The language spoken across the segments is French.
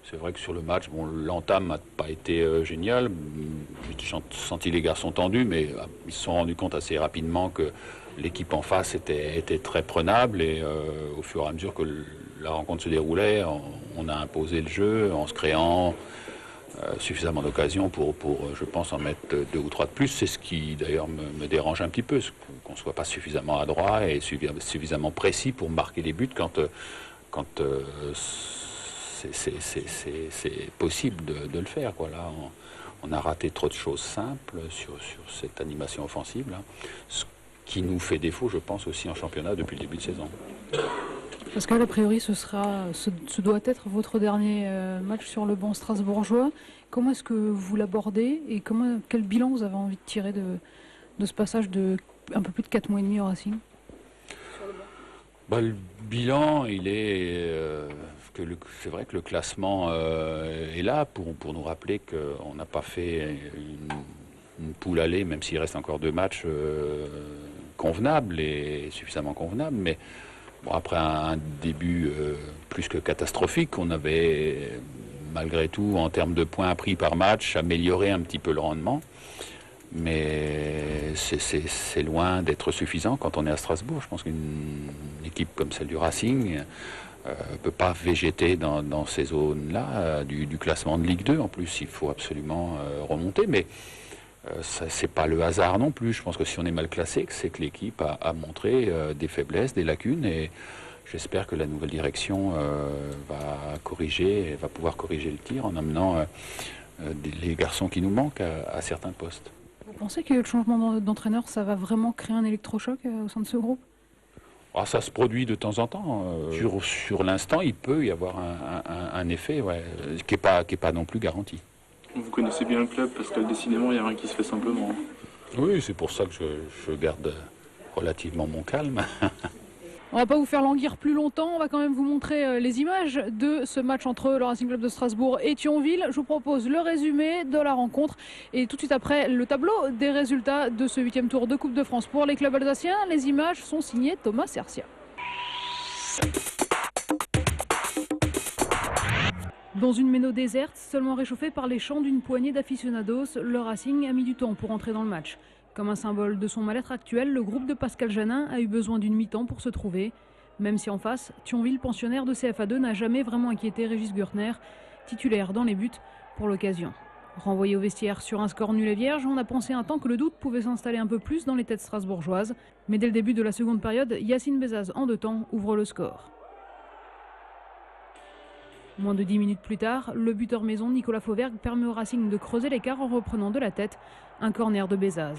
C'est vrai que sur le match, bon, l'entame n'a pas été géniale. J'ai senti les garçons tendus, mais ils se sont rendus compte assez rapidement que l'équipe en face était très prenable. Et au fur et à mesure que la rencontre se déroulait, on a imposé le jeu en se créant suffisamment d'occasions pour, je pense, en mettre 2 ou 3 de plus. C'est ce qui, d'ailleurs, me dérange un petit peu, qu'on ne soit pas suffisamment adroit et suffisamment précis pour marquer les buts quand c'est possible de le faire, quoi. Là, on a raté trop de choses simples sur cette animation offensive, là, ce qui nous fait défaut, je pense, aussi en championnat depuis le début de saison. Pascal, a priori, ce doit être votre dernier match sur le banc strasbourgeois. Comment est-ce que vous l'abordez et quel bilan vous avez envie de tirer de ce passage de un peu plus de 4 mois et demi au Racing? Le bilan, il est c'est vrai que le classement est là pour nous rappeler qu'on n'a pas fait une poule aller, même s'il reste encore 2 matchs convenables et suffisamment convenables. Mais bon, après un début plus que catastrophique, on avait malgré tout, en termes de points pris par match, amélioré un petit peu le rendement. Mais c'est loin d'être suffisant quand on est à Strasbourg. Je pense qu'une équipe comme celle du Racing ne peut pas végéter dans ces zones-là du classement de Ligue 2. En plus, il faut absolument remonter. Mais c'est pas le hasard non plus. Je pense que si on est mal classé, c'est que l'équipe a montré des faiblesses, des lacunes. Et j'espère que la nouvelle direction va pouvoir corriger le tir en amenant les garçons qui nous manquent à certains postes. Vous pensez que le changement d'entraîneur, ça va vraiment créer un électrochoc au sein de ce groupe? Ça se produit de temps en temps. Sur l'instant, il peut y avoir un effet qui n'est pas non plus garanti. Vous connaissez bien le club parce que décidément, il n'y a rien qui se fait simplement. Oui, c'est pour ça que je garde relativement mon calme. On va pas vous faire languir plus longtemps, on va quand même vous montrer les images de ce match entre le Racing Club de Strasbourg et Thionville. Je vous propose le résumé de la rencontre et tout de suite après le tableau des résultats de ce 8e tour de Coupe de France pour les clubs alsaciens. Les images sont signées Thomas Sercia. Dans une méno déserte, seulement réchauffée par les chants d'une poignée d'aficionados, le Racing a mis du temps pour entrer dans le match. Comme un symbole de son mal-être actuel, le groupe de Pascal Janin a eu besoin d'une mi-temps pour se trouver. Même si en face, Thionville, pensionnaire de CFA2, n'a jamais vraiment inquiété Régis Gürtner, titulaire dans les buts pour l'occasion. Renvoyé au vestiaire sur un score nul et vierge, on a pensé un temps que le doute pouvait s'installer un peu plus dans les têtes strasbourgeoises. Mais dès le début de la seconde période, Yacine Bezaz, en 2 temps, ouvre le score. Moins de 10 minutes plus tard, le buteur maison Nicolas Fauvergue permet au Racing de creuser l'écart en reprenant de la tête un corner de Bezaz.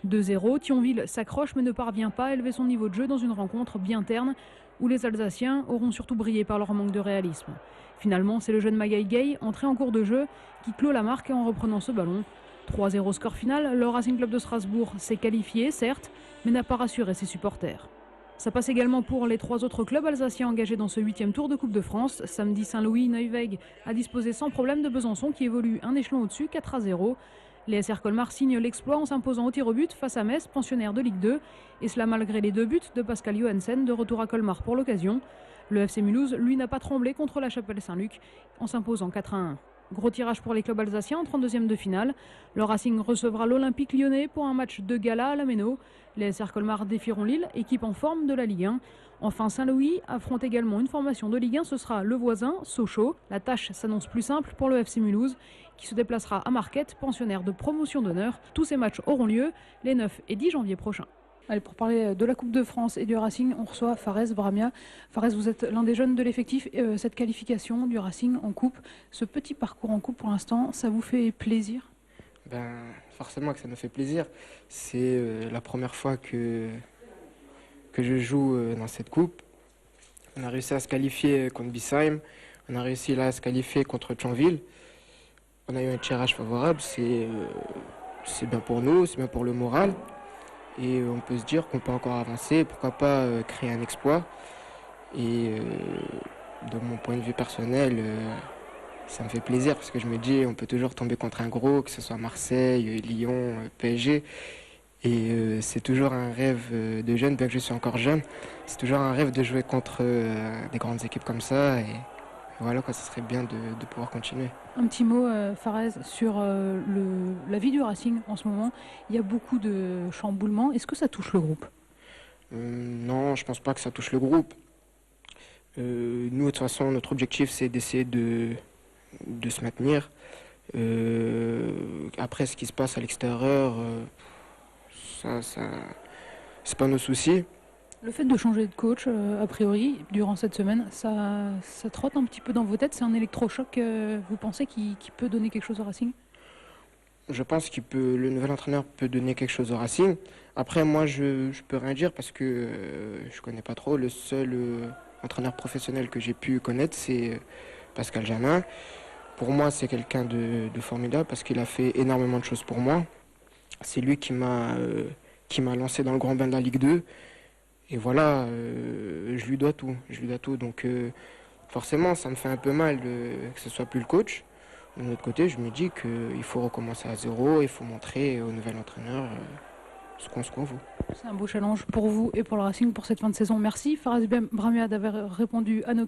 2-0, Thionville s'accroche mais ne parvient pas à élever son niveau de jeu dans une rencontre bien terne où les Alsaciens auront surtout brillé par leur manque de réalisme. Finalement, c'est le jeune Magaï Gay, entré en cours de jeu, qui clôt la marque en reprenant ce ballon. 3-0 score final, le Racing Club de Strasbourg s'est qualifié, certes, mais n'a pas rassuré ses supporters. Ça passe également pour les 3 autres clubs alsaciens engagés dans ce 8e tour de Coupe de France. Samedi, Saint-Louis, Neuweg a disposé sans problème de Besançon qui évolue un échelon au-dessus, 4-0. Les SR Colmar signent l'exploit en s'imposant au tir au but face à Metz, pensionnaire de Ligue 2. Et cela malgré les 2 buts de Pascal Johansen de retour à Colmar pour l'occasion. Le FC Mulhouse, lui, n'a pas tremblé contre la Chapelle Saint-Luc en s'imposant 4-1. Gros tirage pour les clubs alsaciens en 32e de finale. Le Racing recevra l'Olympique lyonnais pour un match de gala à la Méno. Les SR Colmar défieront Lille, équipe en forme de la Ligue 1. Enfin, Saint-Louis affronte également une formation de Ligue 1, ce sera le voisin, Sochaux. La tâche s'annonce plus simple pour le FC Mulhouse, qui se déplacera à Marquette, pensionnaire de promotion d'honneur. Tous ces matchs auront lieu les 9 et 10 janvier prochains. Allez, pour parler de la Coupe de France et du Racing, on reçoit Fares Bramia. Fares, vous êtes l'un des jeunes de l'effectif. Cette qualification du Racing en Coupe, ce petit parcours en Coupe pour l'instant, ça vous fait plaisir? Forcément que ça me fait plaisir. C'est la première fois que je joue dans cette Coupe. On a réussi à se qualifier contre Bissheim. On a réussi là à se qualifier contre Thionville. On a eu un tirage favorable. C'est bien pour nous, c'est bien pour le moral. Et on peut se dire qu'on peut encore avancer, pourquoi pas créer un exploit. Et de mon point de vue personnel, ça me fait plaisir parce que je me dis on peut toujours tomber contre un gros, que ce soit Marseille, Lyon, PSG. Et c'est toujours un rêve de jeune, bien que je suis encore jeune, c'est toujours un rêve de jouer contre des grandes équipes comme ça. Et voilà, quoi, ça serait bien de pouvoir continuer. Un petit mot, Fares, sur la vie du Racing en ce moment. Il y a beaucoup de chamboulements. Est-ce que ça touche le groupe? Non, je pense pas que ça touche le groupe. Nous, de toute façon, notre objectif, c'est d'essayer de se maintenir. Après, ce qui se passe à l'extérieur, ça, c'est pas nos soucis. Le fait de changer de coach, a priori, durant cette semaine, ça trotte un petit peu dans vos têtes. C'est un électrochoc, vous pensez, qui peut donner quelque chose au Racing? Je pense le nouvel entraîneur peut donner quelque chose au Racing. Après, moi, je peux rien dire parce que je connais pas trop. Le seul entraîneur professionnel que j'ai pu connaître, c'est Pascal Jamin. Pour moi, c'est quelqu'un de formidable parce qu'il a fait énormément de choses pour moi. C'est lui qui m'a lancé dans le grand bain de la Ligue 2. Et voilà, je lui dois tout. Je lui dois tout. Donc, forcément, ça me fait un peu mal que ce soit plus le coach. De l'autre côté, je me dis qu'il faut recommencer à zéro, il faut montrer au nouvel entraîneur ce qu'on vaut. C'est un beau challenge pour vous et pour le Racing pour cette fin de saison. Merci Fares Brahmia d'avoir répondu à nos